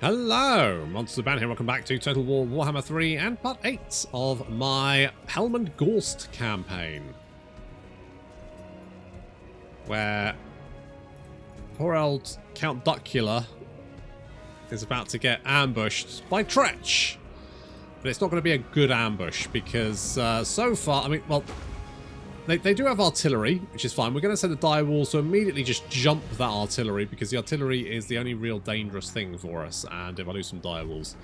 Hello, Monster Band here. Welcome back to Total War Warhammer 3 and part 8 of my Helman Ghorst campaign, where poor old Count Duckula is about to get ambushed by Tretch. But it's not going to be a good ambush because so far, I mean, well, they do have artillery, which is fine. We're going to send the dire wolves to immediately just jump that artillery because the artillery is the only real dangerous thing for us. And if I lose some dire wolves,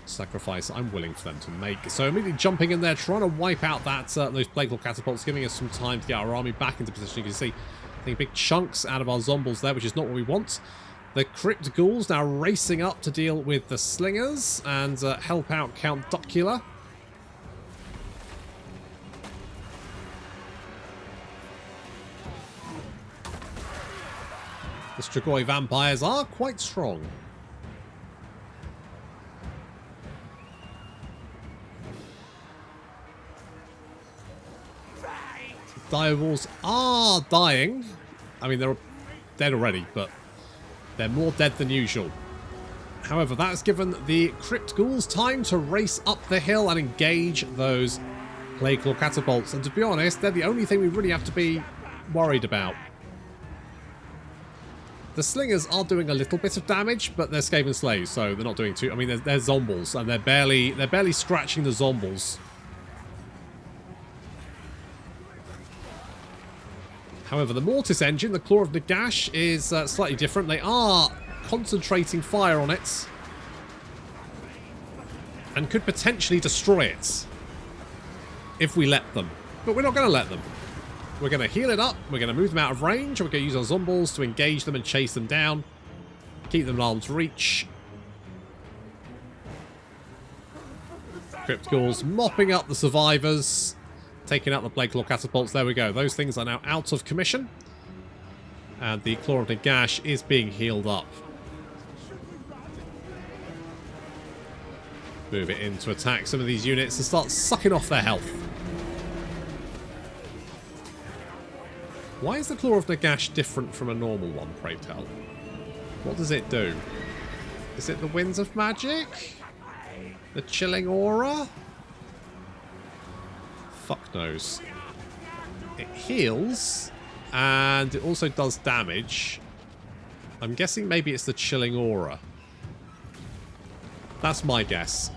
sacrifice I'm willing for them to make. So immediately jumping in there, trying to wipe out that those plague claw catapults, giving us some time to get our army back into position. You can see, I think, big chunks out of our zombies there, which is not what we want. The crypt ghouls now racing up to deal with the slingers and help out Count Duckula. The Strigoi vampires are quite strong. Dire wolves are dying. I mean, they're dead already, but they're more dead than usual. However, that has given the crypt ghouls time to race up the hill and engage those plague claw catapults. And to be honest, they're the only thing we really have to be worried about. The slingers are doing a little bit of damage, but they're Skaven slaves, so they're not doing too. I mean, they're zombies, and they're barely scratching the zombies. However, the Mortis engine, the Claw of Nagash, is slightly different. They are concentrating fire on it, and could potentially destroy it if we let them. But we're not going to let them. We're going to heal it up, we're going to move them out of range, we're going to use our zombies to engage them and chase them down. Keep them at arm's reach. Crypt ghouls mopping up the survivors, taking out the plague claw catapults. There we go. Those things are now out of commission. And the Claw of Nagash is being healed up. Move it in to attack some of these units and start sucking off their health. Why is the Claw of Nagash different from a normal one, pray tell? What does it do? Is it the Winds of Magic? The Chilling Aura? Fuck knows. It heals, and it also does damage. I'm guessing maybe it's the Chilling Aura. That's my guess.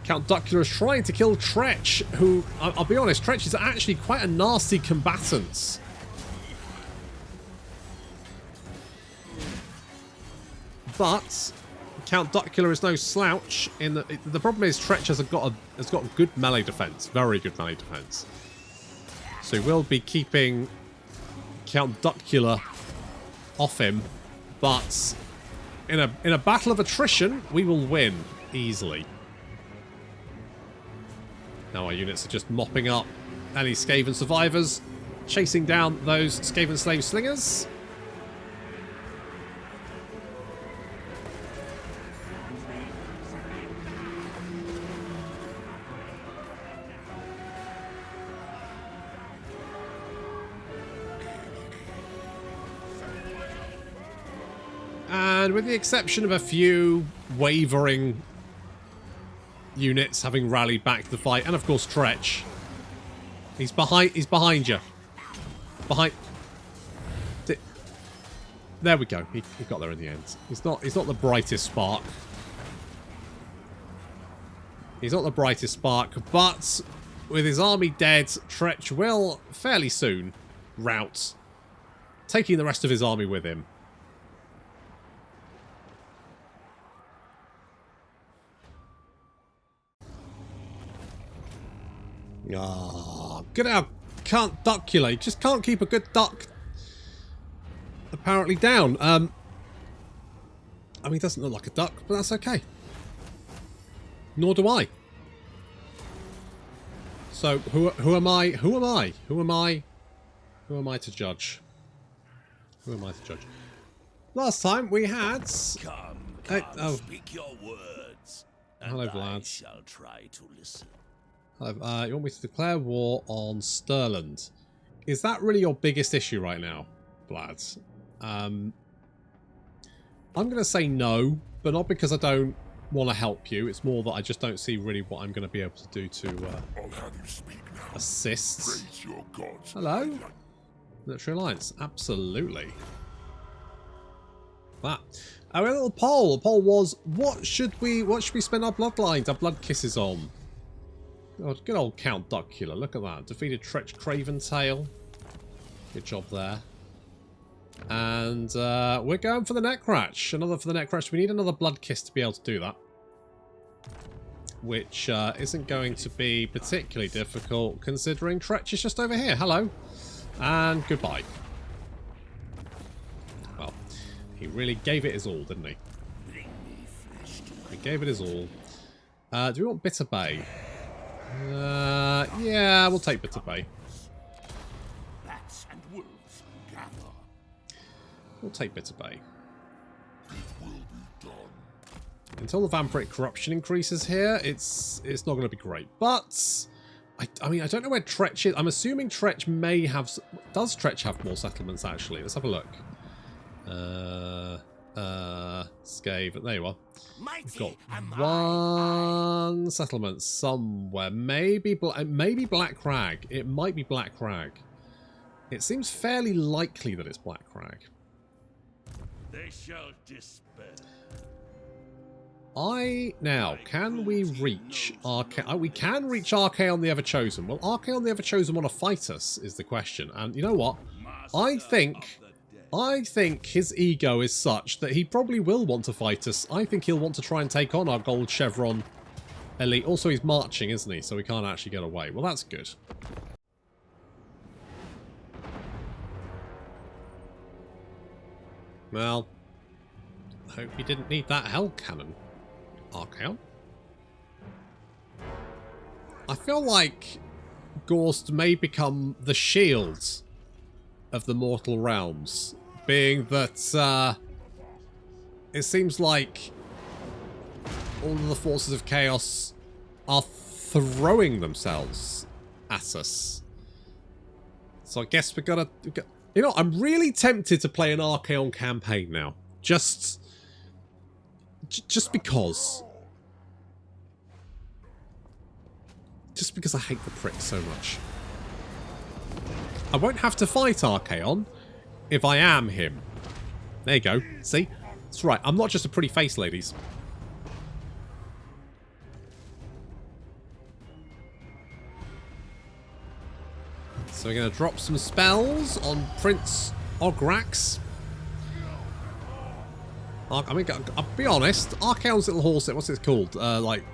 Count Duckula is trying to kill Tretch, who, I'll be honest, Tretch is actually quite a nasty combatant. But Count Duckula is no slouch. The problem is Tretch has got good melee defense, very good melee defense. So we'll be keeping Count Duckula off him, but in a battle of attrition, we will win easily. Now our units are just mopping up any Skaven survivors, chasing down those Skaven slave slingers. And with the exception of a few wavering units having rallied back to the fight, and of course Tretch. He's behind you. There we go. He got there in the end. He's not the brightest spark. He's not the brightest spark, but with his army dead, Tretch will fairly soon rout, taking the rest of his army with him. Ah, good out, Count Duckula. You just can't keep a good duck apparently down. I mean, he doesn't look like a duck, but that's okay. Nor do I. So who am I? Who am I? Who am I? Who am I to judge? Who am I to judge? Last time we had. Come, speak your words. Hello, Vlad. I shall try to listen. You want me to declare war on Stirland? Is that really your biggest issue right now, Vlad? I'm going to say no, but not because I don't want to help you. It's more that I just don't see really what I'm going to be able to do to assist. Hello? Military Alliance. Absolutely. That. Our little poll. The poll was, what should we spend our bloodlines, our blood kisses on? Oh, good old Count Duckula. Look at that. Defeated Tretch Craven Tail. Good job there. And we're going for the Necratch. Another for the Necratch. We need another blood kiss to be able to do that. Which isn't going to be particularly difficult considering Tretch is just over here. Hello. And goodbye. Well, he really gave it his all, didn't he? He gave it his all. Do we want Bitter Bay? Yeah, we'll take Bitter Bay. We'll take Bitter Bay. Until the vampiric corruption increases here, it's not going to be great. But I mean, I don't know where Tretch is. I'm assuming Tretch may have. Does Tretch have more settlements actually? Let's have a look. Skaven. There you are. We've got one settlement somewhere. Maybe Black Crag. It might be Black Crag. It seems fairly likely that it's Black Crag. They shall despair. Can we reach Arche? We can reach Archaon the Everchosen. Will Archaon the Everchosen want to fight us is the question. And you know what? I think his ego is such that he probably will want to fight us. I think he'll want to try and take on our gold chevron elite. Also, he's marching, isn't he? So we can't actually get away. Well, that's good. Well, I hope he didn't need that hell cannon, Archaon. I feel like Ghorst may become the shield of the mortal realms, being that it seems like all of the forces of chaos are throwing themselves at us. So I guess we gotta... You know, I'm really tempted to play an Archaon campaign now. Just because. Just because I hate the prick so much. I won't have to fight Archaon if I am him. There you go. See? That's right. I'm not just a pretty face, ladies. So we're going to drop some spells on Prince Ograx. I mean, I'll be honest. Archaon's little horse, what's it called? Like,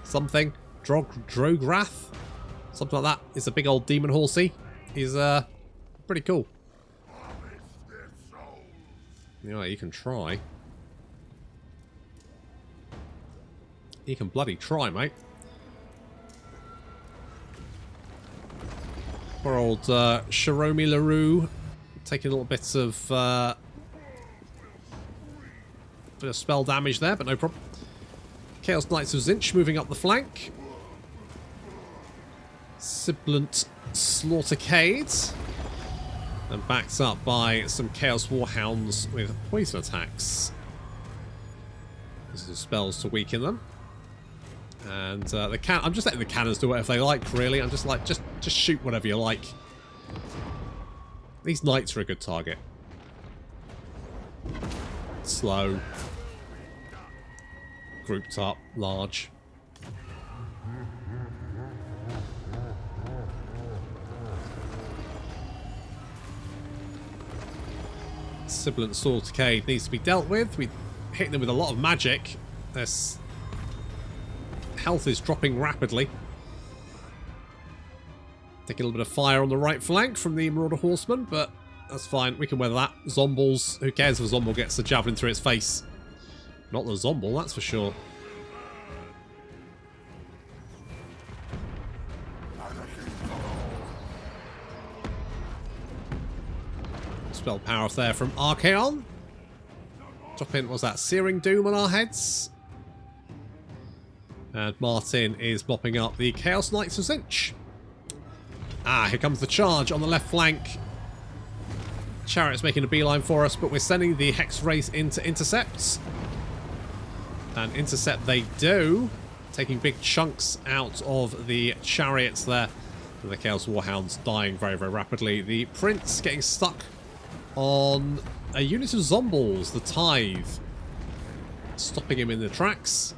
something? Drograth? Something like that. It's a big old demon horsey. He's pretty cool. Yeah, you can try. You can bloody try, mate. Poor old Sharomi LaRue taking a little bit of spell damage there, but no problem. Chaos Knights of Zinch moving up the flank. Sibilant Slaughtercade. And backed up by some Chaos Warhounds with poison attacks. Some spells to weaken them. And I'm just letting the cannons do whatever they like, really. I'm just like, just shoot whatever you like. These knights are a good target. Slow. Grouped up, large. Sibilant Slaughtercade needs to be dealt with. We hit them with a lot of magic. This health is dropping rapidly. Taking a little bit of fire on the right flank from the Marauder Horseman, but that's fine. We can weather that. Zombles. Who cares if a Zomble gets the javelin through its face? Not the Zomble, that's for sure. Spell power off there from Archaon. Drop in, what's that? Searing Doom on our heads. And Martin is mopping up the Chaos Knights of Zinch. Ah, here comes the charge on the left flank. Chariot's making a beeline for us, but we're sending the Hex Race into intercepts. And intercept they do, taking big chunks out of the chariots there. And the Chaos Warhounds dying very, very rapidly. The Prince getting stuck on a unit of Zombles, the Tithe, stopping him in the tracks.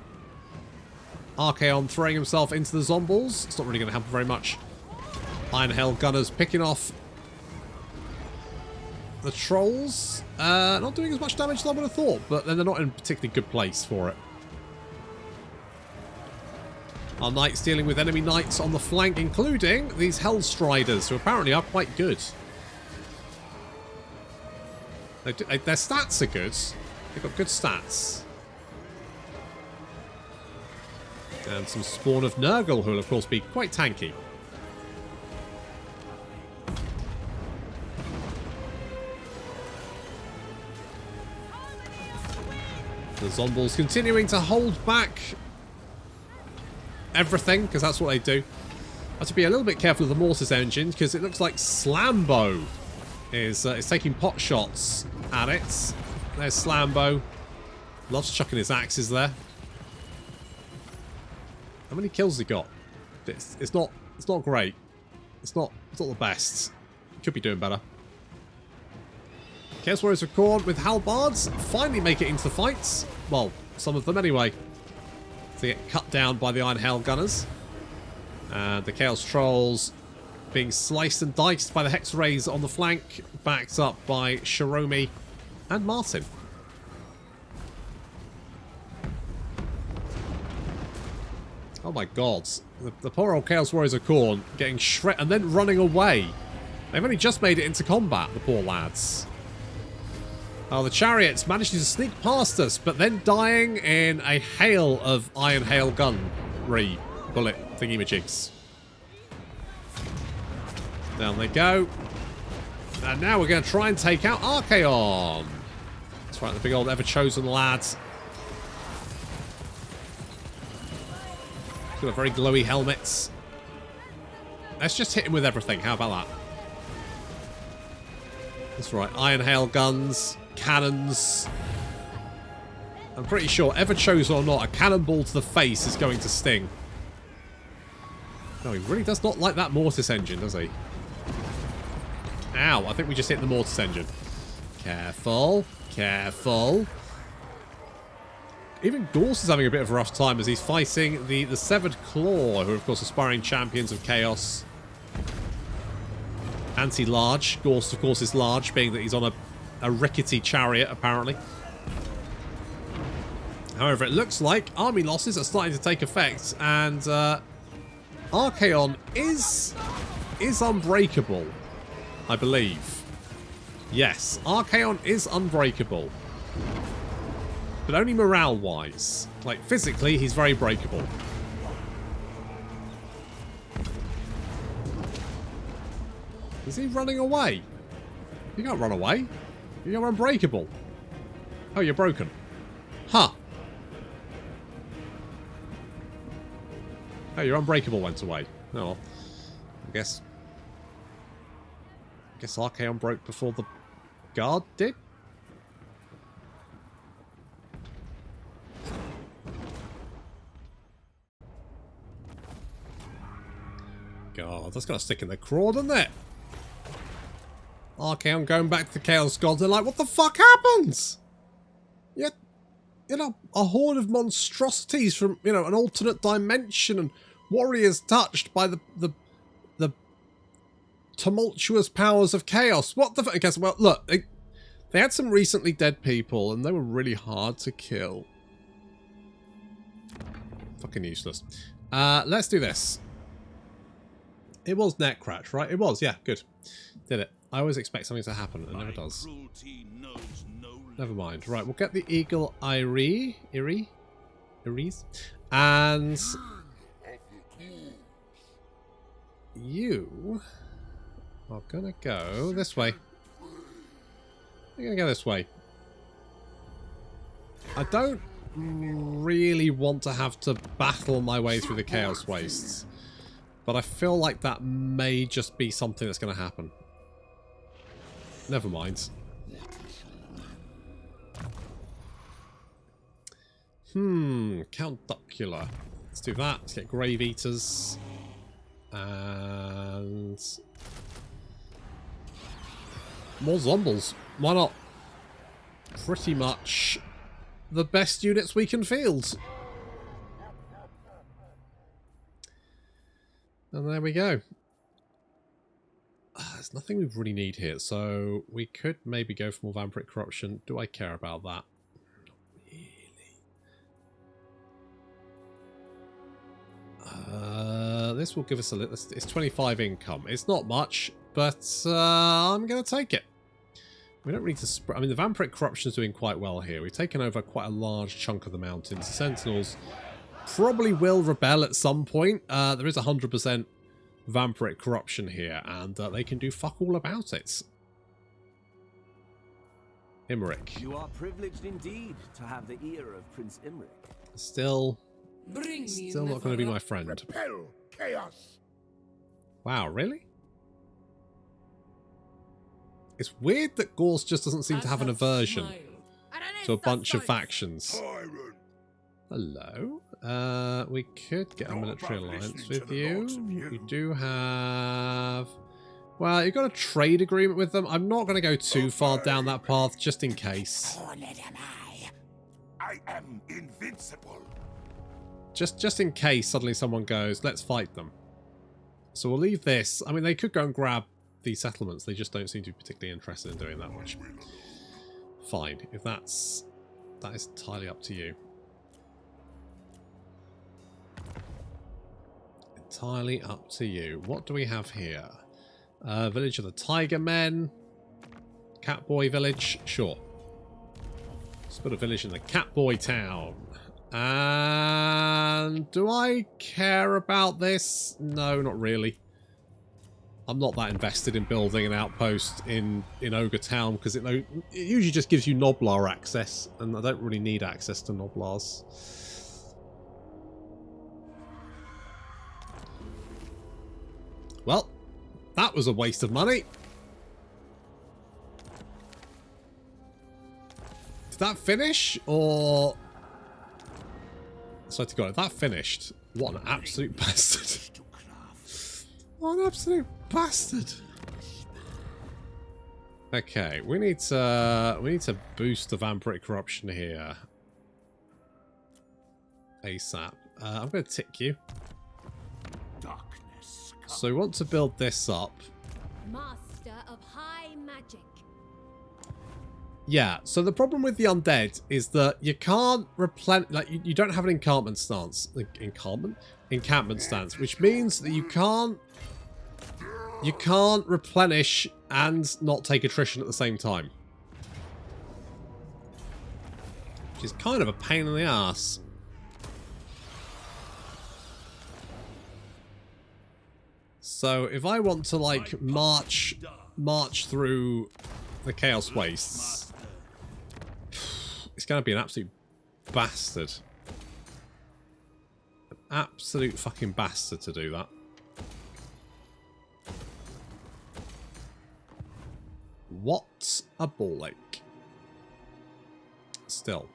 Archaon throwing himself into the Zombles. It's not really going to happen very much. Iron Hail Gunners picking off the Trolls. Not doing as much damage as I would have thought, but then they're not in a particularly good place for it. Our Knights dealing with enemy Knights on the flank, including these Hellstriders, who apparently are quite good. Their stats are good. They've got good stats. And some Spawn of Nurgle, who will of course be quite tanky. The Zombles continuing to hold back everything, because that's what they do. I have to be a little bit careful of the Mortis engine, because it looks like Slambo is taking pot shots at it. There's Slambo. Loves chucking his axes there. How many kills he got? It's not great. It's not the best. Could be doing better. Chaos Warriors of Khorne with Halbards finally make it into the fights. Well, some of them anyway. They get cut down by the Iron Hail Gunners. And the Chaos Trolls being sliced and diced by the Hex Rays on the flank, backed up by Shiromi and Martin. Oh my god. The poor old Chaos Warriors of Khorne getting shredded and then running away. They've only just made it into combat, the poor lads. Oh, the Chariots managing to sneak past us, but then dying in a hail of Iron Hail Gun bullet thingy-majigs. Down they go. And now we're going to try and take out Archaon. That's right, the big old ever-chosen lads. Got very glowy helmets. Let's just hit him with everything. How about that? That's right. Iron Hail Guns. Cannons. I'm pretty sure, ever chosen or not, a cannonball to the face is going to sting. No, he really does not like that Mortis engine, does he? Ow, I think we just hit the Mortis engine. Careful. Careful. Even Ghorst is having a bit of a rough time as he's fighting the Severed Claw, who are of course aspiring champions of Chaos. Anti-large. Ghorst of course is large, being that he's on a rickety chariot apparently. However, it looks like army losses are starting to take effect, and Archaon is unbreakable, I believe. Yes, Archaon is unbreakable. But only morale-wise. Like, physically, he's very breakable. Is he running away? You can't run away. You're unbreakable. Oh, you're broken. Huh. Oh, your unbreakable went away. Oh, well. I guess Archaon broke before the guard did? God, that's got to stick in the craw, doesn't it? Archaon going back to the Chaos Gods and like, what the fuck happens? You know, a horde of monstrosities from, you know, an alternate dimension and warriors touched by the tumultuous powers of chaos. What the fuck? I guess, well, look, they had some recently dead people and they were really hard to kill. Fucking useless. Let's do this. It was Netcratch, right? It was, yeah, good. Did it. I always expect something to happen, and it never does. Never mind. Right, we'll get the Eagle Iris, and you are gonna go this way. You're gonna go this way. I don't really want to have to battle my way through the Chaos Wastes, but I feel like that may just be something that's going to happen. never mind. Count Duckula. Let's do that. Let's get Grave Eaters. And more Zombles. Why not? Pretty much the best units we can field. And there we go. There's nothing we really need here, so we could maybe go for more Vampiric Corruption. Do I care about that? This will give us a little. It's 25 income. It's not much, but I'm going to take it. We don't need to spread. I mean, the Vampiric Corruption is doing quite well here. We've taken over quite a large chunk of the mountains. The Sentinels probably will rebel at some point. There is 100% Vampiric Corruption here, and they can do fuck all about it. Imric. You are privileged indeed to have the ear of Prince Imric. Still not going to be my friend. Repel chaos. Wow, really? It's weird that Ghorst just doesn't seem to have an aversion to a bunch of factions. Hello. We could get a military alliance with you. We do have... Well, you've got a trade agreement with them. I'm not going to go too far down that path, just in case. I am invincible. Just in case suddenly someone goes, let's fight them. So we'll leave this. I mean, they could go and grab these settlements. They just don't seem to be particularly interested in doing that much. Fine. If that is entirely up to you. Entirely up to you. What do we have here? Village of the Tiger Men. Catboy Village. Sure. Let's put a village in the Catboy Town. And do I care about this? No, not really. I'm not that invested in building an outpost in Ogre Town because it usually just gives you Noblar access, and I don't really need access to Noblars. Well, that was a waste of money. Did that finish, or... I swear to God, if that finished, what an absolute bastard. What an absolute bastard. Okay, we need to boost the Vampiric Corruption here. ASAP. I'm going to tick you. So we want to build this up. Master of high magic. Yeah, so the problem with the undead is that you can't replenish, like you don't have an encampment stance, encampment stance, which means that you can't replenish and not take attrition at the same time, which is kind of a pain in the ass. So if I want to like march through the Chaos Wastes, it's going to be an absolute bastard. An absolute fucking bastard to do that. What a ball ache. Still.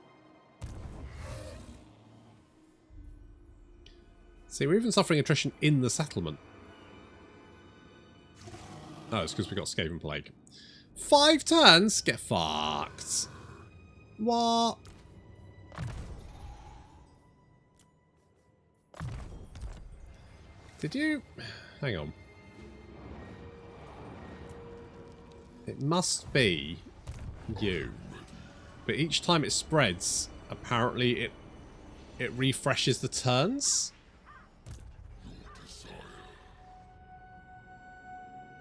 See, we're even suffering attrition in the settlement. Oh, it's because we got Skaven Plague. 5 turns? Get fucked. What? Did you... Hang on. It must be you. But each time it spreads, apparently it refreshes the turns?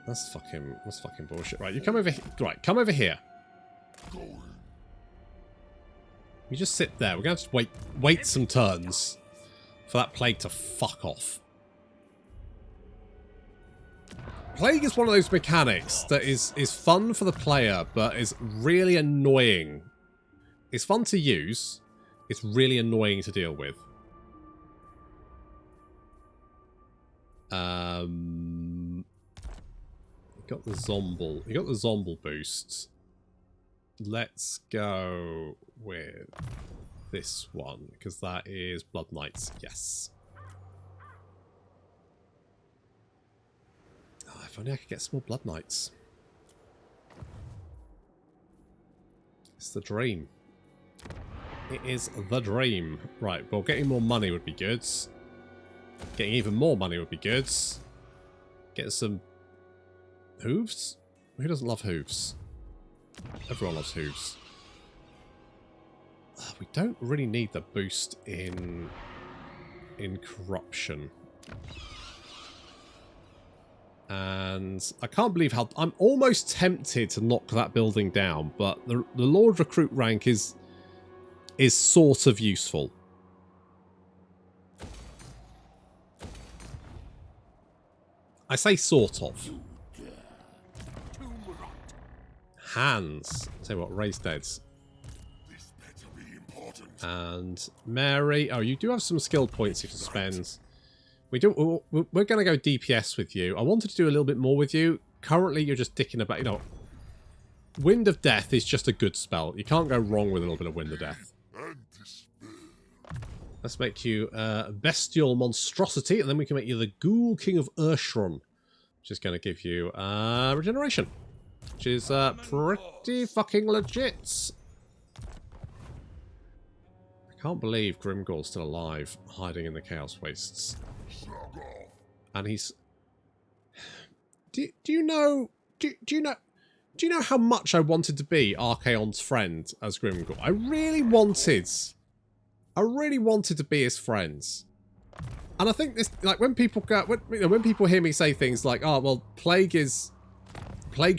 That's fucking bullshit. Right, you come over here. Right, come over here. You just sit there. We're going to have to wait some turns for that plague to fuck off. Plague is one of those mechanics that is fun for the player, but is really annoying. It's fun to use. It's really annoying to deal with. Got the Zomble. You got the Zomble boost. Let's go with this one, because that is Blood Knights. Yes. Oh, if only I could get some more Blood Knights. It's the dream. It is the dream. Right, well, getting more money would be good. Getting even more money would be good. Getting some hooves? Who doesn't love hooves? Everyone loves hooves. We don't really need the boost in corruption. And I can't believe how... I'm almost tempted to knock that building down, but the Lord Recruit rank is sort of useful. I say sort of. Hands. Tell you what, raise deads. And Mary. Oh, you do have some skill points you can spend. We're going to go DPS with you. I wanted to do a little bit more with you. Currently, you're just dicking about, you know. Wind of Death is just a good spell. You can't go wrong with a little bit of Wind of Death. Let's make you Bestial Monstrosity, and then we can make you the Ghoul King of Urshron, which is going to give you regeneration, which is pretty fucking legit. I can't believe Grimgor's still alive, hiding in the Chaos Wastes. And he's... Do you know how much I wanted to be Archaon's friend as Grimgor? I really wanted to be his friends. And I think this, like, when people go, when people hear me say things like, "Oh, well, Plague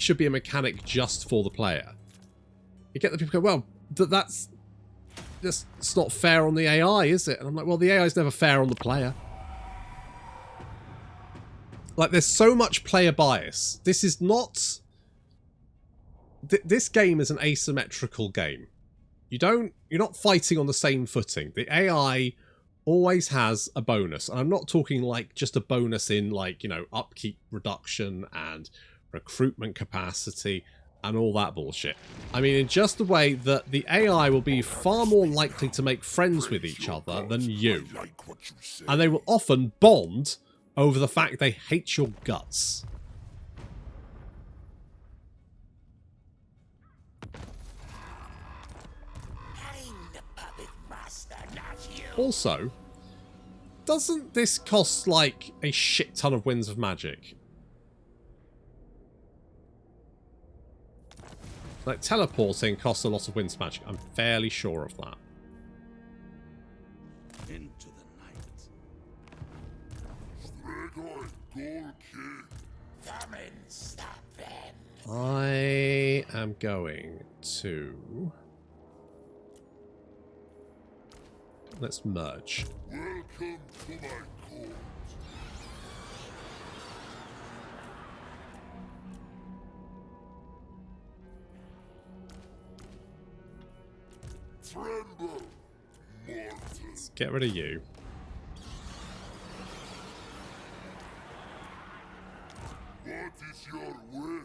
should be a mechanic just for the player," you get the people go, "Well, that's it's not fair on the AI, is it?" And I'm like, "Well, the AI is never fair on the player." Like, there's so much player bias. This is not... This game is an asymmetrical game. You're not fighting on the same footing. The AI always has a bonus. And I'm not talking like just a bonus in, like, you know, upkeep reduction and recruitment capacity and all that bullshit. I mean, in just the way that the AI will be far more likely to make friends with each other than you. And they will often bond over the fact they hate your guts. Also, doesn't this cost like a shit ton of Winds of Magic? Like, teleporting costs a lot of Winds of Magic. I'm fairly sure of that. Into the night. I am going to... Let's merge. Welcome to my court. Tremble, mortal. Let's get rid of you. What is your will?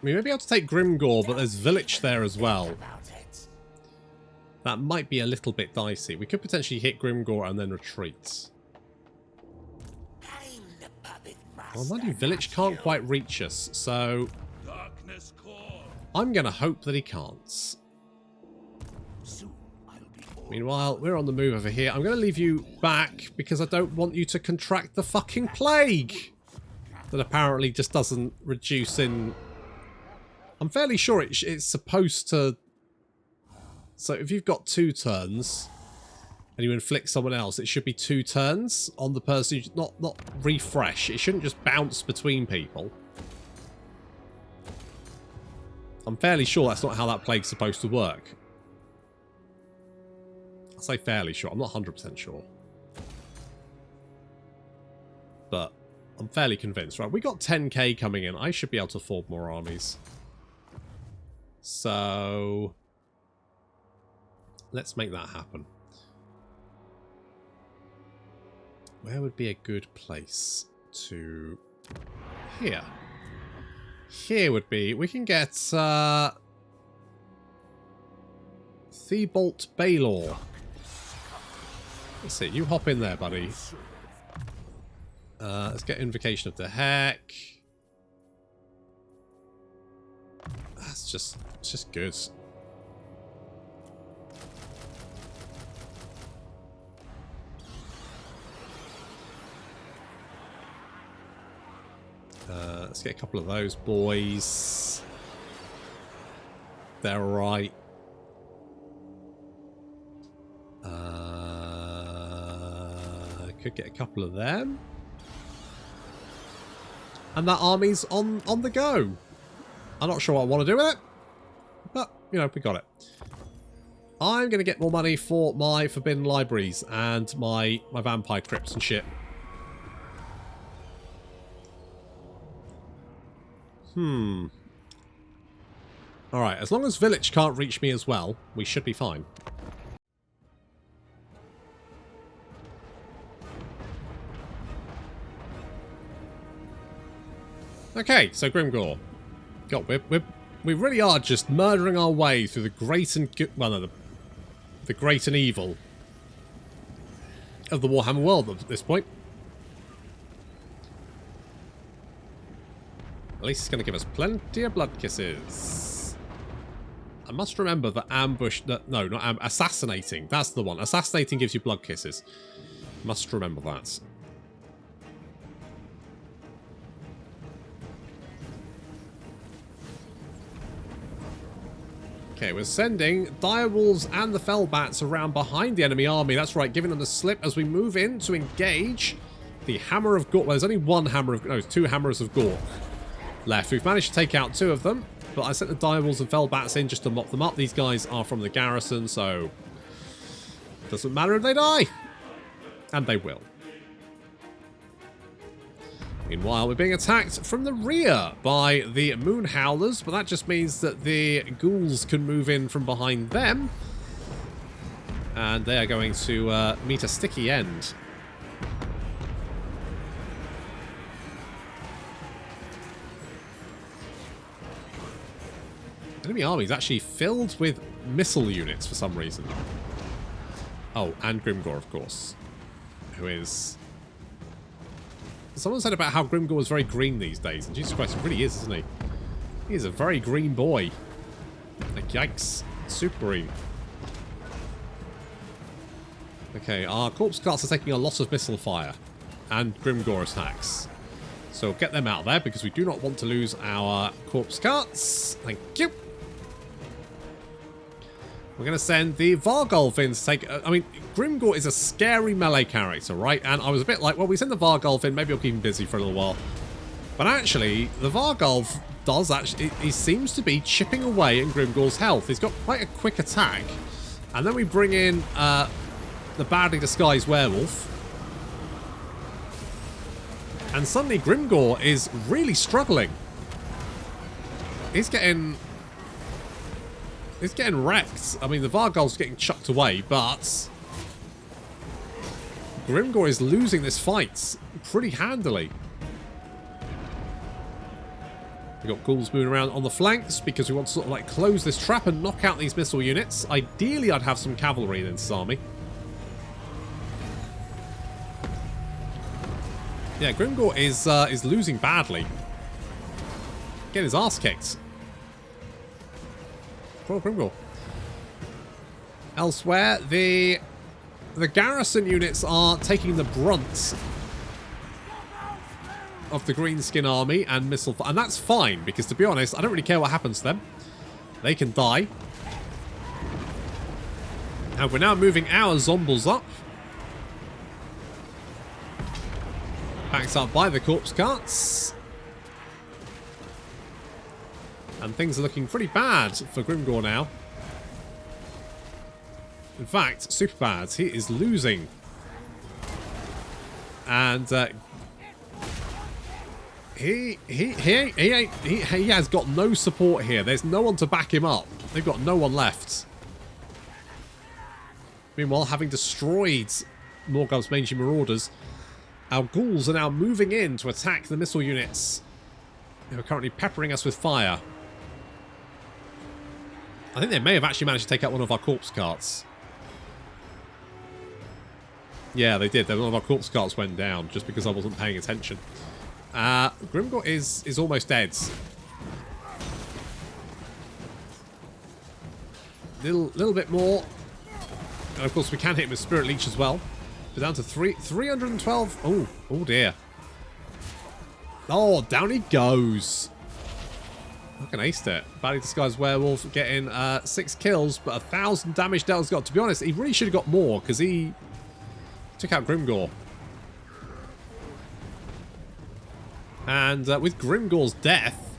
We may be able to take Grimgor, but there's Village there as well. That might be a little bit dicey. We could potentially hit Grimgor and then retreat. Well, mind you, Village can't quite reach us, so... I'm going to hope that he can't. Meanwhile, we're on the move over here. I'm going to leave you back because I don't want you to contract the fucking plague that apparently just doesn't reduce in... I'm fairly sure it's supposed to... So if you've got 2 turns and you inflict someone else, it should be 2 turns on the person. Not refresh. It shouldn't just bounce between people. I'm fairly sure that's not how that plague's supposed to work. I'll say fairly sure. I'm not 100% sure. But I'm fairly convinced. Right, we got 10k coming in. I should be able to afford more armies. So let's make that happen. Where would be a good place to... Here. Here would be... We can get... Thebolt Baylor. Let's see. You hop in there, buddy. Let's get Invocation of the Heck. That's just... It's just good. Let's get a couple of those boys. They're alright. Could get a couple of them. And that army's on the go. I'm not sure what I want to do with it. But, you know, we got it. I'm going to get more money for my Forbidden Libraries and my Vampire Crypts and shit. Alright, as long as Village can't reach me as well, we should be fine. Okay, so Grimgor. God, we really are just murdering our way through the great and good... Well, no, the great and evil of the Warhammer world at this point. At least it's going to give us plenty of blood kisses. I must remember that ambush... No, not assassinating. That's the one. Assassinating gives you blood kisses. Must remember that. Okay, we're sending direwolves and the fellbats around behind the enemy army. That's right, giving them the slip as we move in to engage the Hammer of Gork. Well, there's only one Hammer of... No, two Hammers of Gork left. We've managed to take out two of them, but I sent the direwolves and fellbats in just to mop them up. These guys are from the garrison, so it doesn't matter if they die. And they will. Meanwhile, we're being attacked from the rear by the Moon Howlers, but that just means that the ghouls can move in from behind them. And they are going to meet a sticky end. Enemy army is actually filled with missile units for some reason. Oh, and Grimgor, of course, who is... Someone said about how Grimgor is very green these days, and Jesus Christ, he really is, isn't he? He is a very green boy. Like, yikes. Super green. Okay, our corpse carts are taking a lot of missile fire and Grimgor attacks. So get them out of there, because we do not want to lose our corpse carts. Thank you. We're going to send the Vargulf in to take... I mean, Grimgor is a scary melee character, right? And I was a bit like, well, we send the Vargulf in, maybe he'll keep him busy for a little while. But actually, the Vargulf does actually... He seems to be chipping away at Grimgor's health. He's got quite a quick attack. And then we bring in the badly disguised werewolf. And suddenly Grimgor is really struggling. He's getting wrecked. I mean, the Vargulf's getting chucked away, but Grimgor is losing this fight pretty handily. We've got ghouls moving around on the flanks because we want to sort of like close this trap and knock out these missile units. Ideally, I'd have some cavalry in this army. Yeah, Grimgor is losing badly. Getting his ass kicked. Poor Grimgor. Elsewhere, the garrison units are taking the brunt of the Greenskin army and missile... And that's fine, because to be honest, I don't really care what happens to them. They can die. And we're now moving our zombies up. Backed up by the corpse carts. And things are looking pretty bad for Grimgor now. In fact, super bad. He is losing. And he has got no support here. There's no one to back him up. They've got no one left. Meanwhile, having destroyed Morgoth's mangy marauders, Our ghouls are now moving in to attack the missile units. They are currently peppering us with fire. I think they may have actually managed to take out one of our corpse carts. Yeah, they did. One of our corpse carts went down just because I wasn't paying attention. Grimgor is almost dead. Little bit more. And of course we can hit him with Spirit Leech as well. We're down to 312. Oh dear. Oh, down he goes. Fucking aced it. Badly Disguised Werewolf getting 6 kills, but 1,000 damage dealt has got. To be honest, he really should have got more because he took out Grimgor. And with Grimgor's death,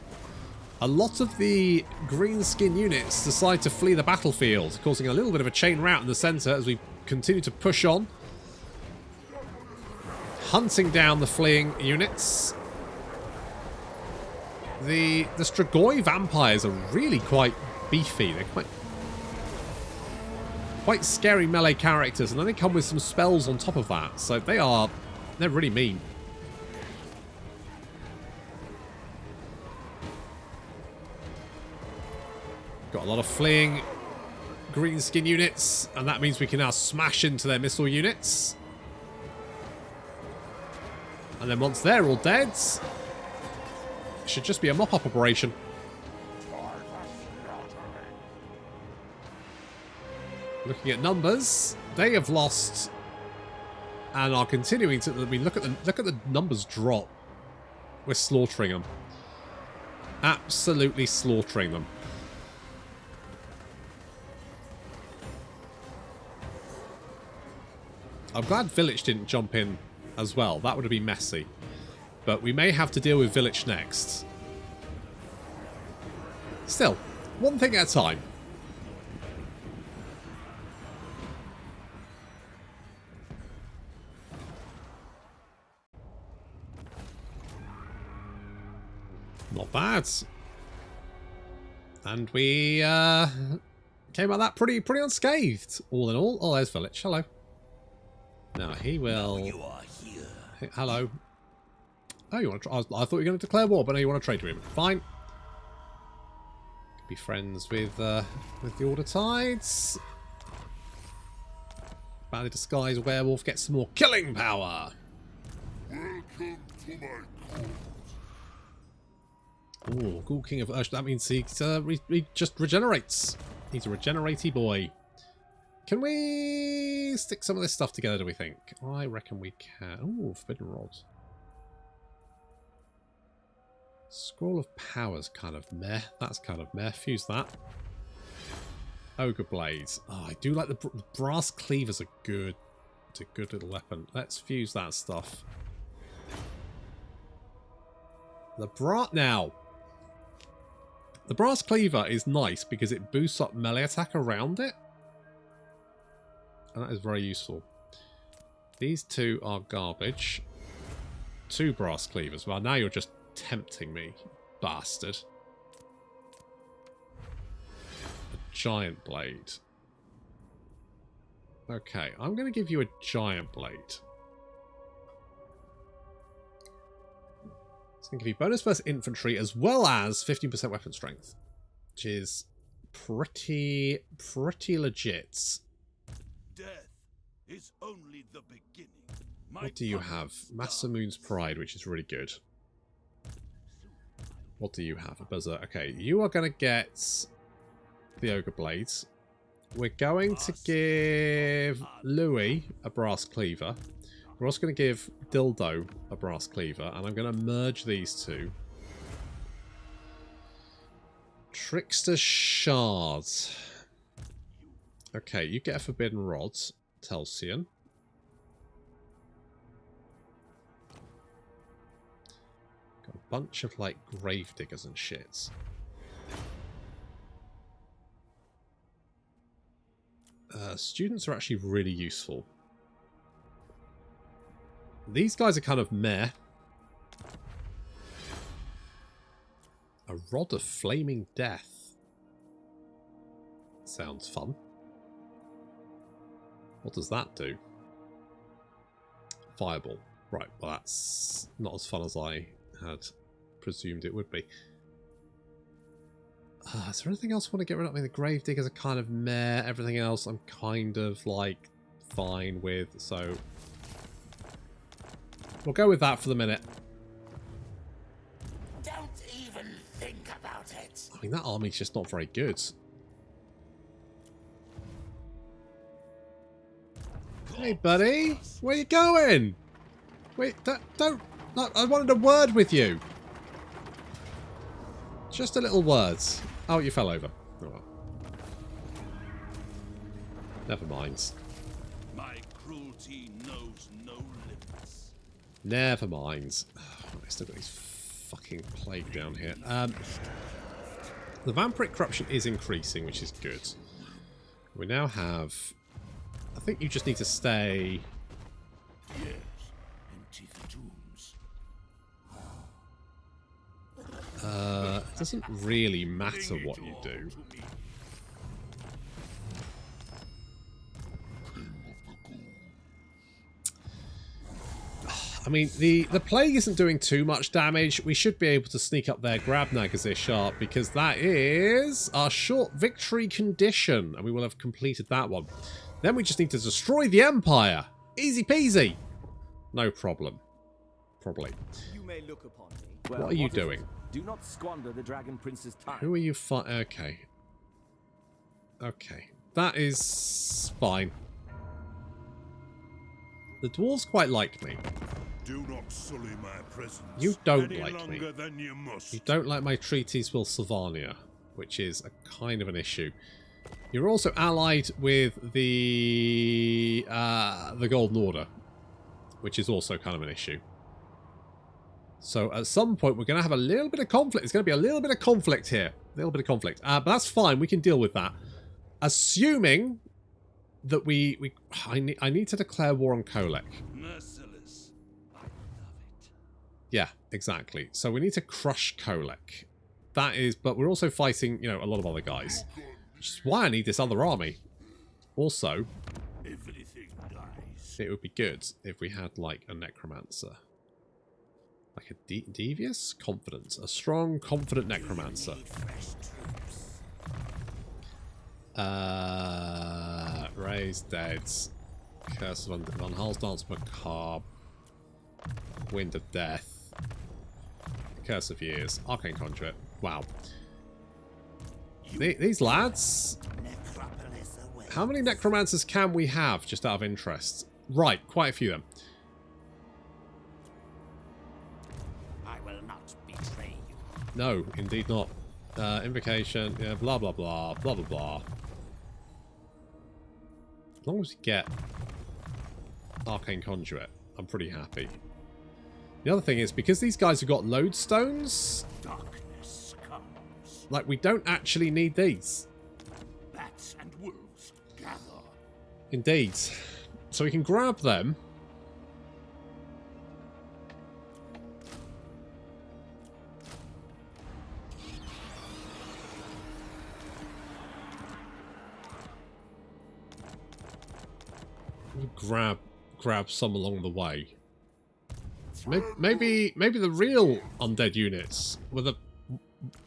a lot of the green skin units decide to flee the battlefield, causing a little bit of a chain rout in the centre as we continue to push on. Hunting down the fleeing units. The Strigoi vampires are really quite beefy. They're quite scary melee characters, and then they come with some spells on top of that. So they're really mean. Got a lot of fleeing green skin units, and that means we can now smash into their missile units. And then once they're all dead, it should just be a mop-up operation. Looking at numbers, they have lost and are continuing to. I mean, look at the numbers drop. We're slaughtering them. Absolutely slaughtering them. I'm glad Village didn't jump in as well. That would have been messy. But we may have to deal with Village next. Still, one thing at a time. Not bad. And we came out of that pretty unscathed, all in all. Oh, there's Village. Hello. Now he will. You are here. Hello. Oh, you want to? I thought you were going to declare war, but no, you want to trade to him. Fine. Be friends with the Order Tides. Badly Disguised Werewolf gets some more killing power. Welcome to my court. Oh, Ghoul King of Ursh. That means he just regenerates. He's a regeneratey boy. Can we stick some of this stuff together, do we think? I reckon we can. Oh, Forbidden Rod. Scroll of Power's kind of meh. That's kind of meh. Fuse that. Ogre Blades. Oh, I do like the brass cleavers are good. It's a good little weapon. Let's fuse that stuff. The brass cleaver is nice because it boosts up melee attack around it. And that is very useful. These two are garbage. 2 brass cleavers. Well, now you're just tempting me, bastard. A giant blade. Okay, I'm going to give you a giant blade. It's going to give you bonus versus infantry as well as 15% weapon strength, which is pretty legit. Death is only the beginning. What do you have? Masamoon's Pride, which is really good. What do you have? A Berserk. Okay, you are going to get the Ogre Blades. We're going to give Louis a brass cleaver. We're also going to give Dildo a brass cleaver, and I'm going to merge these two. Trickster Shards. Okay, you get a Forbidden Rod, Telsian. Got a bunch of, like, grave diggers and shit. Students are actually really useful. These guys are kind of meh. A Rod of Flaming Death. Sounds fun. What does that do? Fireball. Right, well that's not as fun as I had presumed it would be. Is there anything else I want to get rid of? I mean, the Gravediggers are kind of meh. Everything else I'm kind of, like, fine with. So, we'll go with that for the minute. Don't even think about it. I mean, that army's just not very good. Hey, buddy. Where you going? Wait, don't... No, I wanted a word with you. Just a little words. Oh, you fell over. Oh, well. Never mind. My cruelty knows no limits. Never mind. Oh, I still got these fucking plague down here. The vampiric corruption is increasing, which is good. We now have... I think you just need to stay... Yes, empty the tombs. It doesn't really matter what you do. I mean, the plague isn't doing too much damage. We should be able to sneak up there, grab Nagazir Sharp, because that is our short victory condition, and we will have completed that one. Then we just need to destroy the Empire. Easy peasy. No problem. Probably. You may look upon me. What are you doing? Do not squander the Dragon Prince's time. Who are you Okay. Okay. That is fine. The dwarves quite like me. Do not sully my presence. You don't any like me. longer than you must. You don't like my treaties with Sylvania, which is a kind of an issue. You're also allied with the Golden Order, which is also kind of an issue. So at some point we're going to have a little bit of conflict. There's going to be a little bit of conflict here. A little bit of conflict. But that's fine. We can deal with that. Assuming that I need to declare war on Kolek. Merciless. I love it. Yeah, exactly. So we need to crush Kolek. That is, but we're also fighting, you know, a lot of other guys. Which is why I need this other army. Also, Everything dies. it would be good if we had, like, a necromancer. Like a devious? Confident. A strong, confident necromancer. Raised Dead. Curse of Van Hal's Dance Macabre. Wind of Death. Curse of Years. Arcane Conduit. Wow. These lads... How many necromancers can we have, just out of interest? Right, quite a few of them. I will not betray you. No, indeed not. Invocation, yeah, blah, blah, blah, blah, blah, blah. As long as we get Arcane Conduit, I'm pretty happy. The other thing is, because these guys have got lodestones, Darkness comes. like, we don't actually need these. Bats and wolves gather. Indeed. So we can grab them. Grab some along the way. Maybe the real undead units were the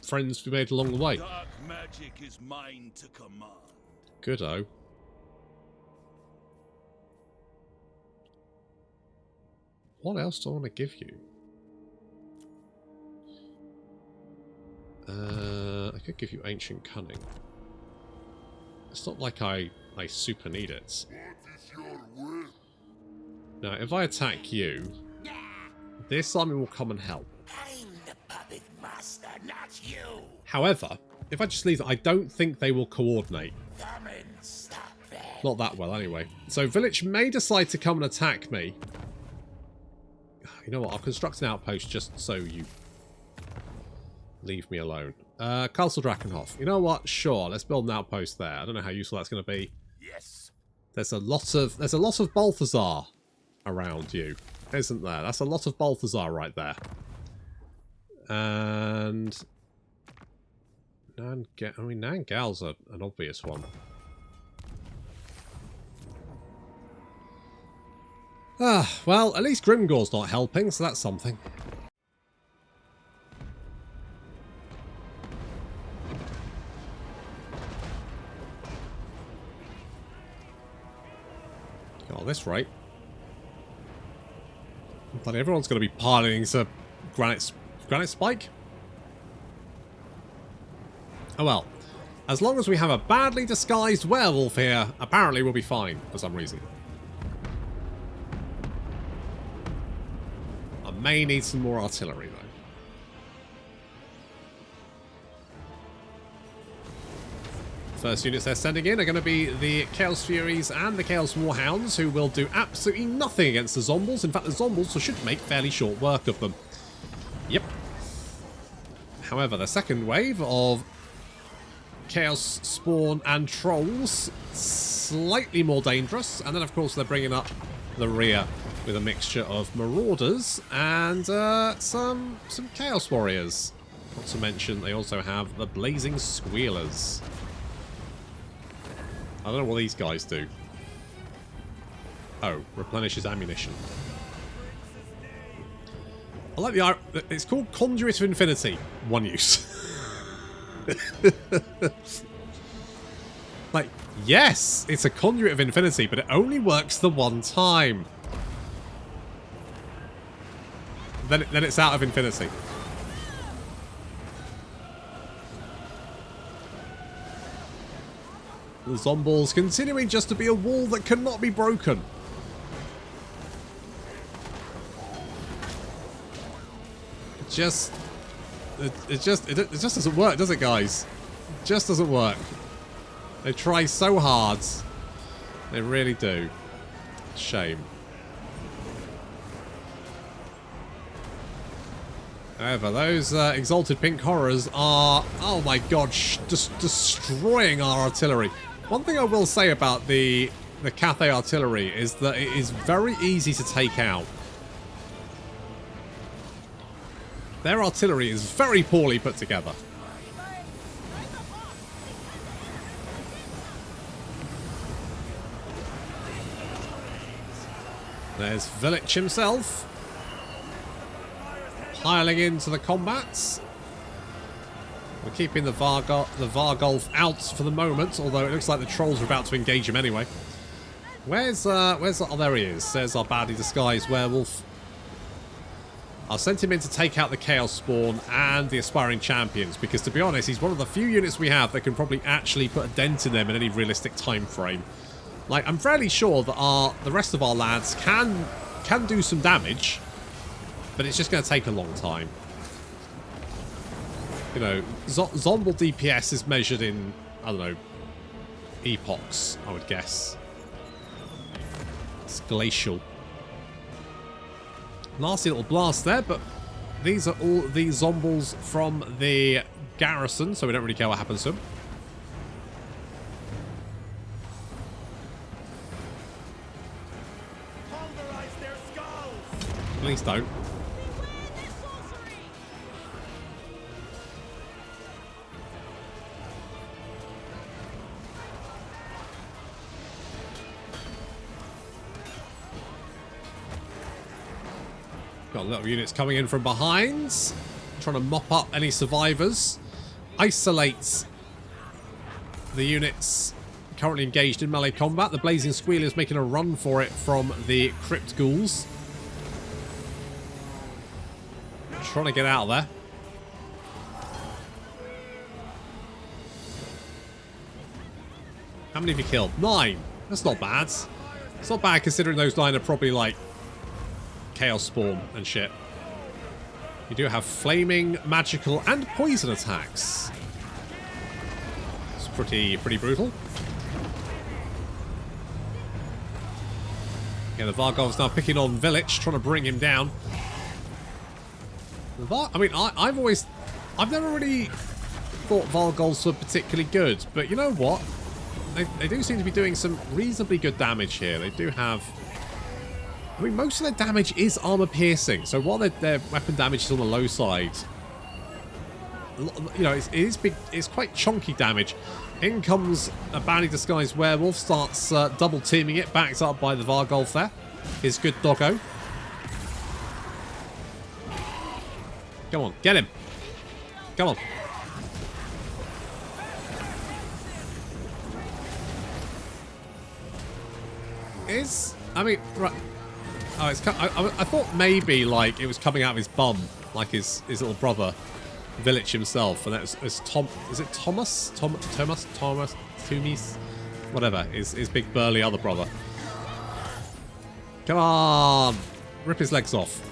friends we made along the way. Dark magic is mine to command. Good-o. What else do I want to give you? I could give you Ancient Cunning. It's not like I super need it. What is your will? Now, if I attack you, this army will come and help. I'm the puppet master, not you. However, if I just leave it, I don't think they will coordinate. Come and stop them. Not that well, anyway. So, Village may decide to come and attack me. You know what? I'll construct an outpost just so you leave me alone. Castle Drakenhof. You know what? Sure, let's build an outpost there. I don't know how useful that's going to be. Yes. There's a lot of Balthazar around you, isn't there? That's a lot of Balthazar right there. And Nangal's an obvious one. Ah, well, at least Grimgor's not helping, so that's something. At this rate. But everyone's going to be piling into Granite Spike. Oh well. As long as we have a badly disguised werewolf here, apparently we'll be fine for some reason. I may need some more artillery though. First units they're sending in are going to be the Chaos Furies and the Chaos Warhounds, who will do absolutely nothing against the Zombles. In fact, the Zombles should make fairly short work of them. Yep. However, the second wave of Chaos Spawn and Trolls, slightly more dangerous. And then, of course, they're bringing up the rear with a mixture of Marauders and some Chaos Warriors. Not to mention, they also have the Blazing Squealers. I don't know what these guys do. Oh, replenishes ammunition. I like the... It's called Conduit of Infinity. One use. Like, yes, it's a Conduit of Infinity, but it only works the one time. Then it's out of Infinity. The Zomballs continuing just to be a wall that cannot be broken. It just doesn't work, does it, guys? It just doesn't work. They try so hard. They really do. Shame. However, those Exalted Pink Horrors are, oh my god, just destroying our artillery. One thing I will say about the Cathay artillery is that it is very easy to take out. Their artillery is very poorly put together. There's Village himself, piling into the combats. We're keeping the Vargolf out for the moment, although it looks like the trolls are about to engage him anyway. Where's oh, there he is. There's our badly disguised werewolf. I sent him in to take out the Chaos Spawn and the Aspiring Champions, because to be honest, he's one of the few units we have that can probably actually put a dent in them in any realistic time frame. Like, I'm fairly sure that the rest of our lads can do some damage, but it's just going to take a long time. You know, Zombal DPS is measured in, I don't know, epochs, I would guess. It's glacial. Nasty little blast there, but these are all the Zomballs from the garrison, so we don't really care what happens to them. Please don't. Got little units coming in from behind, trying to mop up any survivors. Isolates the units currently engaged in melee combat. The Blazing Squealers making a run for it from the Crypt Ghouls. Trying to get out of there. How many have you killed? 9. That's not bad. It's not bad considering those 9 are probably like Chaos Spawn and shit. You do have flaming, magical, and poison attacks. It's pretty brutal. Yeah, the Vargov's now picking on Village, trying to bring him down. I mean, I've never really thought Vargolfs were particularly good, but you know what? They do seem to be doing some reasonably good damage here. They do have... I mean, most of their damage is armor piercing, so while their weapon damage is on the low side, you know, it is big. It's quite chunky damage. In comes a badly disguised werewolf, starts double teaming it, backed up by the Vargolf there. is good doggo. Come on, get him. Come on. I mean, right. Oh, it's. I thought maybe like it was coming out of his bum, like his little brother, Village himself, and that was Tom. Is it Thomas? Thomas? Tumis? Whatever. His big burly other brother. Come on, rip his legs off.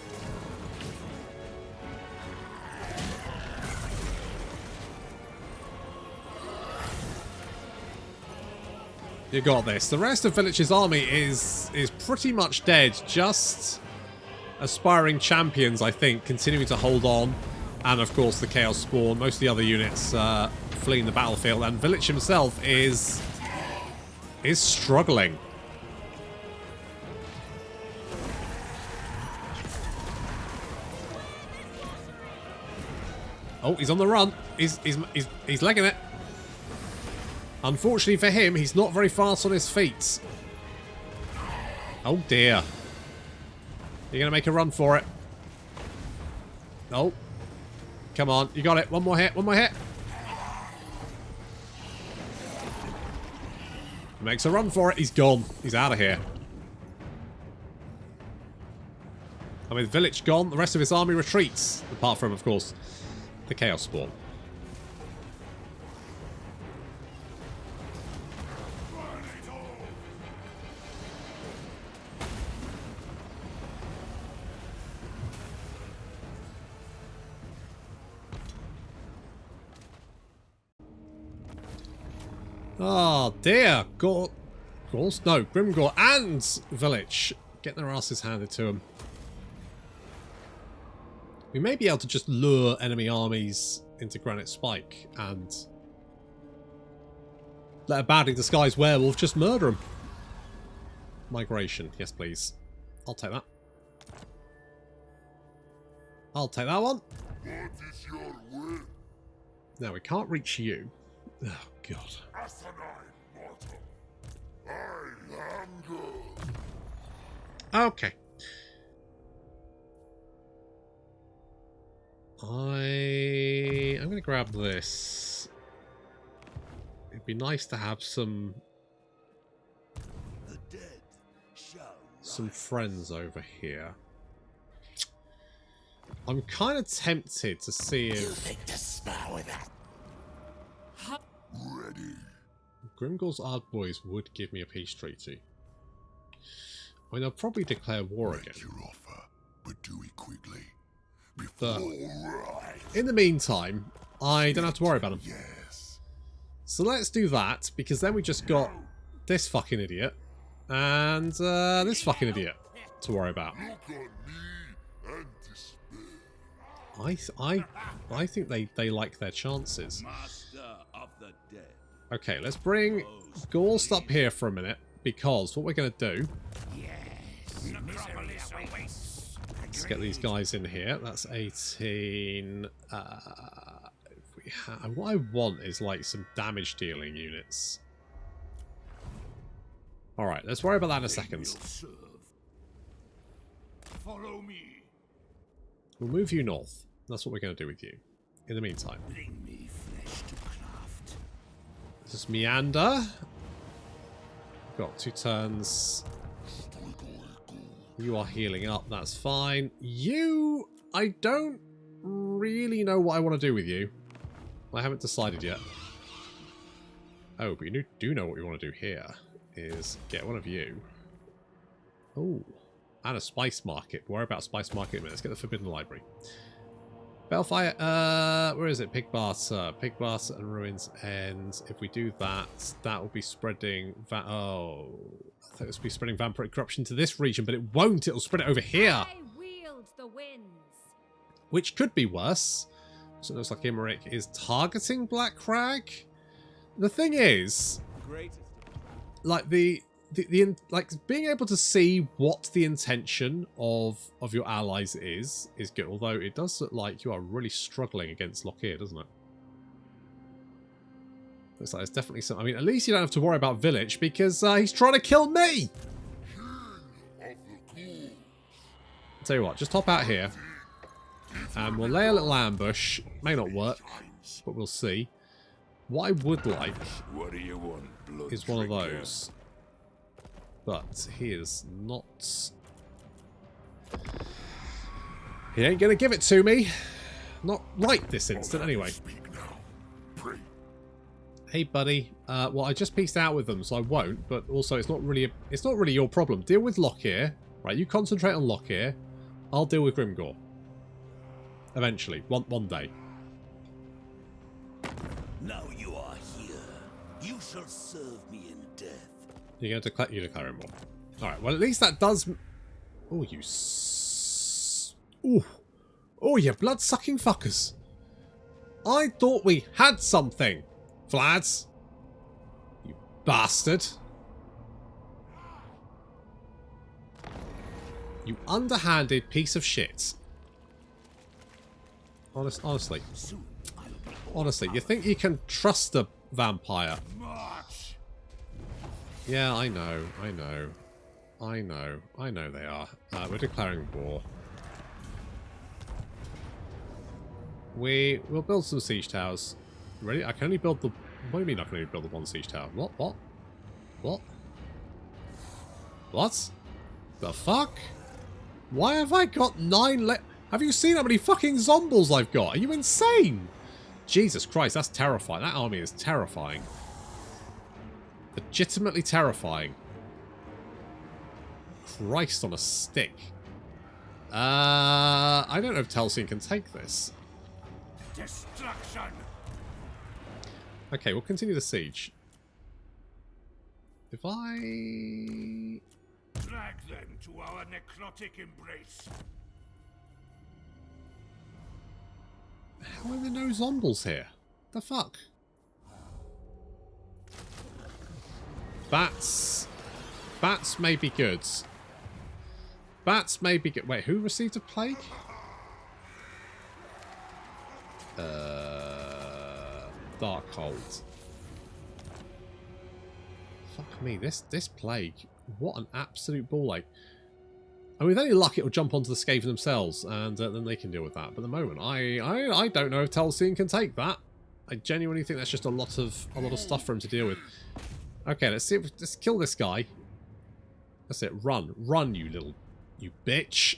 You got this. The rest of Village's army is pretty much dead. Just aspiring champions, I think, continuing to hold on. And, of course, the Chaos Spawn. Most of the other units fleeing the battlefield. And Village himself is struggling. Oh, he's on the run. He's legging it. Unfortunately for him, he's not very fast on his feet. Oh dear. You're going to make a run for it. Oh. Come on, you got it. One more hit, one more hit. Makes a run for it. He's gone. He's out of here. I mean, Village gone. The rest of his army retreats. Apart from, of course, the Chaos Spawn. Oh dear, Ghorst? No, Grimgor and Village getting their asses handed to them. We may be able to just lure enemy armies into Granite Spike and let a badly disguised werewolf just murder them. Migration, yes please. I'll take that. I'll take that one. What is your will? Now we can't reach you. Oh god. Asinine mortal. I am good. Okay. I'm going to grab this. It'd be nice to have some friends over here. I'm kind of tempted to see if... You think to spar with that? Ready. Grimgor's Ard Boys would give me a peace treaty. I mean, they'll probably declare war again. Make your offer, but do it quickly. But Before in the meantime, I don't have to worry about them. yes. So let's do that, because then we just got this fucking idiot and this fucking idiot to worry about. Look on me and despair. I think they like their chances. Master of the dead. Okay, let's bring Ghorst up here for a minute, because what we're going to do... Let's get these guys in here. That's 18. What I want is like some damage dealing units. Alright, let's worry about that in a second. Follow me. We'll move you north. That's what we're going to do with you. In the meantime. Bring me flesh to craft. Just meander. Got 2 turns. You are healing up, that's fine. You, I don't really know what I want to do with you. I haven't decided yet. Oh, but you do know what we want to do here. Is get one of you. Oh, and a spice market. Worry about spice market in a minute. Let's get the Forbidden Library. Balefire, where is it? Pig Barter and Ruins End. If we do that, that will be spreading... Oh, I thought it would be spreading Vampiric Corruption to this region, but it won't. It'll spread it over here. I wield the winds. Which could be worse. So it looks like Immortal is targeting Black Crag. The thing is, like like being able to see what the intention of your allies is good. Although it does look like you are really struggling against Lockheed, doesn't it? Looks like there's definitely some... I mean, at least you don't have to worry about Village, because he's trying to kill me! King of the Tell you what, just hop out here. And we'll lay a little ambush. May not work, but we'll see. What I would like What do you want, blood is one of drinker? those. But he is not... He ain't going to give it to me. Not right this instant, anyway. Speak now. Pray. Hey, buddy. Well, I just pieced out with them, so I won't. But also, it's not really your problem. Deal with Lockyer. Right, you concentrate on Lockyer. I'll deal with Grimgor. Eventually. One day. Now you are here. You shall serve me in death. You're going to declare him more. Alright, well, at least that does... Oh, you... Ooh. Oh, you blood-sucking fuckers. I thought we had something. Flads. You bastard. You underhanded piece of shit. Honestly. Honestly, you think you can trust a vampire? March. Yeah, I know they are. We're declaring war. We'll build some siege towers. Ready? I can only build the... What do you mean I can only build the one siege tower? What? What? The fuck? Why have I got 9 Have you seen how many fucking zombies I've got? Are you insane? Jesus Christ, that's terrifying. That army is terrifying. Legitimately terrifying. Christ on a stick. I don't know if Telsian can take this. Destruction. Okay, we'll continue the siege. If I... Drag them to our necrotic embrace. How are there no zombies here? The fuck? Bats may be good. Bats may be good. Wait, who received a plague? Darkhold. Fuck me, this plague. What an absolute ball ache. And with any luck, it'll jump onto the Skaven themselves, and then they can deal with that. But at the moment, I don't know if Telsian can take that. I genuinely think that's just a lot of stuff for him to deal with. Okay, let's see. Let's kill this guy. That's it. Run, you bitch.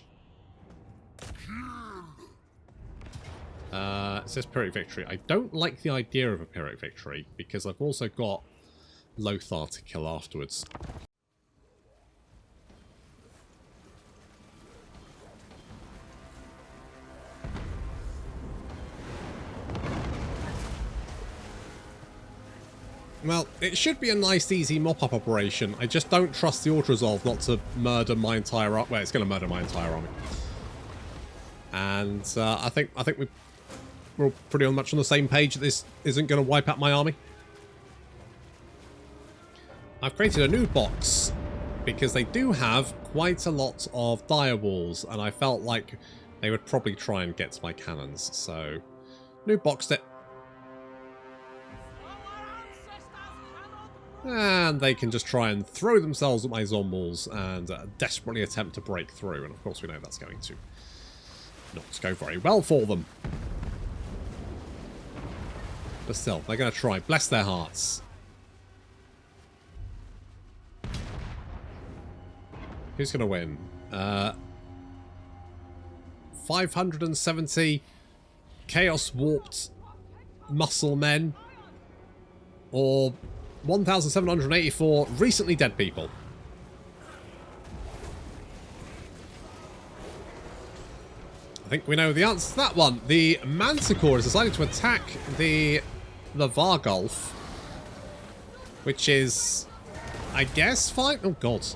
It says Pyrrhic Victory. I don't like the idea of a Pyrrhic Victory because I've also got Lothar to kill afterwards. Well, it should be a nice, easy mop-up operation. I just don't trust the auto-resolve not to murder my entire army. Well, it's going to murder my entire army. And I think we're all pretty much on the same page that this isn't going to wipe out my army. I've created a new box because they do have quite a lot of dire walls, and I felt like they would probably try and get to my cannons. So, new box that... And they can just try and throw themselves at my zombies and desperately attempt to break through. And of course we know that's going to not go very well for them. But still, they're going to try. Bless their hearts. Who's going to win? 570 Chaos Warped Muscle Men. Or 1,784 recently dead people. I think we know the answer to that one. The Manticore has decided to attack the Vargulf, which is, I guess, fine. Oh god,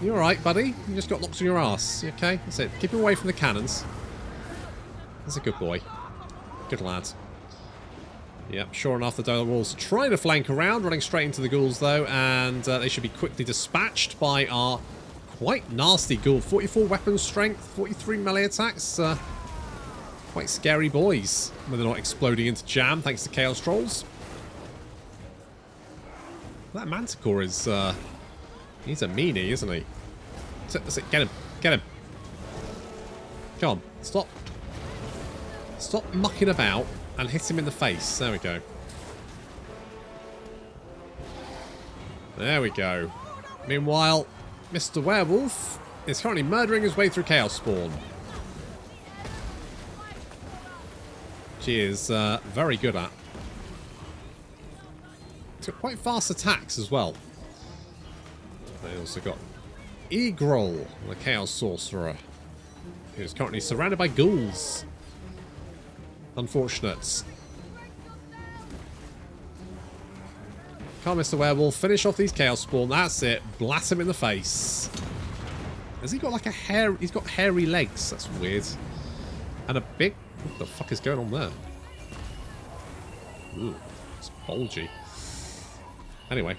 you all right, buddy? You just got knocked on your ass. You okay? That's it. Keep him away from the cannons. That's a good boy. Good lad. Yep, sure enough, the Dola Wolves trying to flank around, running straight into the ghouls though, and they should be quickly dispatched by our quite nasty ghoul. 44 weapon strength, 43 melee attacks. Quite scary boys when they're not exploding into jam thanks to Chaos Trolls. That Manticore is, he's a meanie, isn't he? That's it, get him, get him. Come on, stop. Stop mucking about and hit him in the face. There we go. There we go. Meanwhile, Mr. Werewolf is currently murdering his way through Chaos Spawn. She is very good at. He's got quite fast attacks as well. They also got Immortal, the Chaos Sorcerer, who's currently surrounded by ghouls. Unfortunate. Come on, Mr. Werewolf, finish off these Chaos Spawn. That's it. Blast him in the face. Has he got like a hair? He's got hairy legs. That's weird. And a big... What the fuck is going on there? Ooh, it's bulgy. Anyway.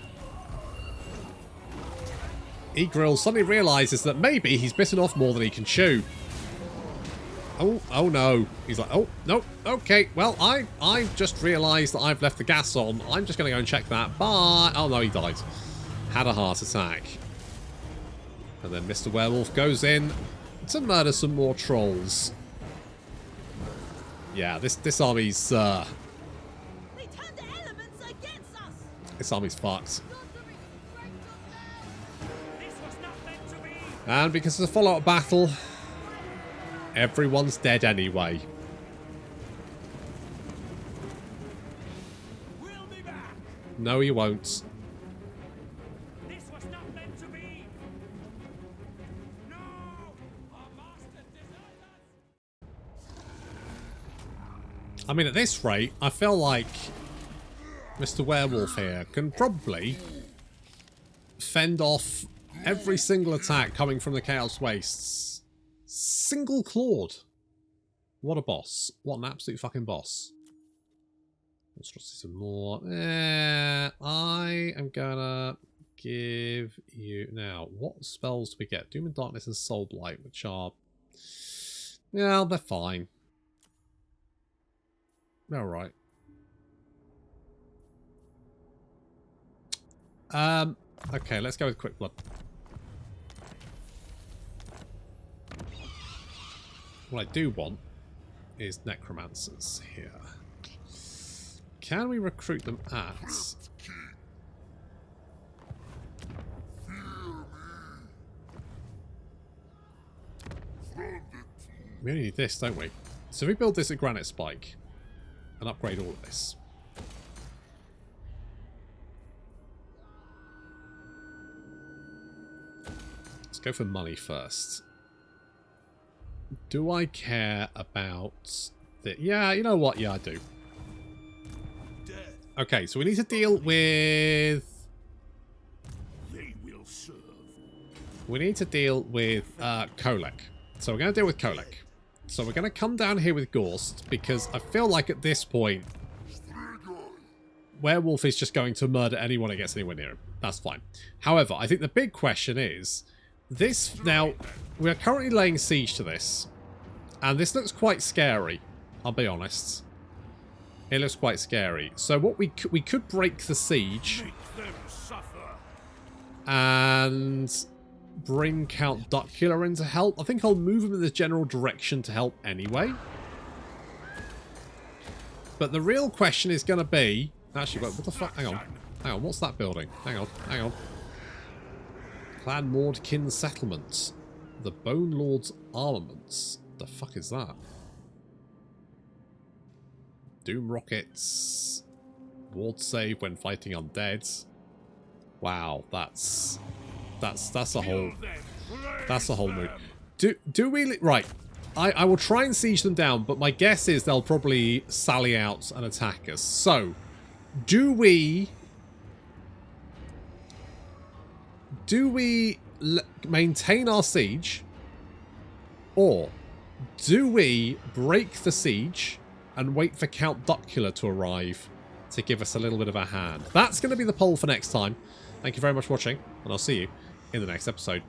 Egrill suddenly realises that maybe he's bitten off more than he can chew. Oh no. He's like, oh, no, okay, well, I just realised that I've left the gas on. I'm just going to go and check that. Bye. Oh no, he died. Had a heart attack. And then Mr. Werewolf goes in to murder some more trolls. Yeah, this army's, They turned the elements against us. this army's fucked. This was not meant to be. And because of the follow-up battle, everyone's dead anyway. We'll be back. No, you won't. This was not meant to be. No, our master designed us. I mean, at this rate, I feel like Mr. Werewolf here can probably fend off every single attack coming from the Chaos Wastes. Single clawed. What a boss. What an absolute fucking boss. Let's just see some more. I am gonna give you... Now, what spells do we get? Doom and Darkness and Soul Blight, which are... Yeah, they're fine. They're alright. Okay, let's go with Quick Blood. What I do want is Necromancers here. Can we recruit them at... We only need this, don't we? So we build this at Granite Spike and upgrade all of this. Let's go for money first. Do I care about the... Yeah, you know what? Yeah, I do. Okay, so we need to deal with... They will serve. We need to deal with Kolek. So we're going to deal with Kolek. So we're going to come down here with Ghorst, because I feel like at this point, Werewolf is just going to murder anyone that gets anywhere near him. That's fine. However, I think the big question is, this... Now, we are currently laying siege to this, and this looks quite scary, I'll be honest. It looks quite scary. So what we could break the siege and bring Count Duckula in to help. I think I'll move him in the general direction to help anyway. But the real question is going to be... Actually, wait, what the fuck? Hang on. Hang on, what's that building? Hang on, hang on. Clan Mordkin Settlement. The Bone Lord's Armaments. The fuck is that? Doom Rockets. Ward save when fighting undead. Wow, that's a whole... That's a whole mood. Do we... Right. I will try and siege them down, but my guess is they'll probably sally out and attack us. So, do we maintain our siege, or do we break the siege and wait for Count Duckula to arrive to give us a little bit of a hand? That's going to be the poll for next time. Thank you very much for watching, and I'll see you in the next episode.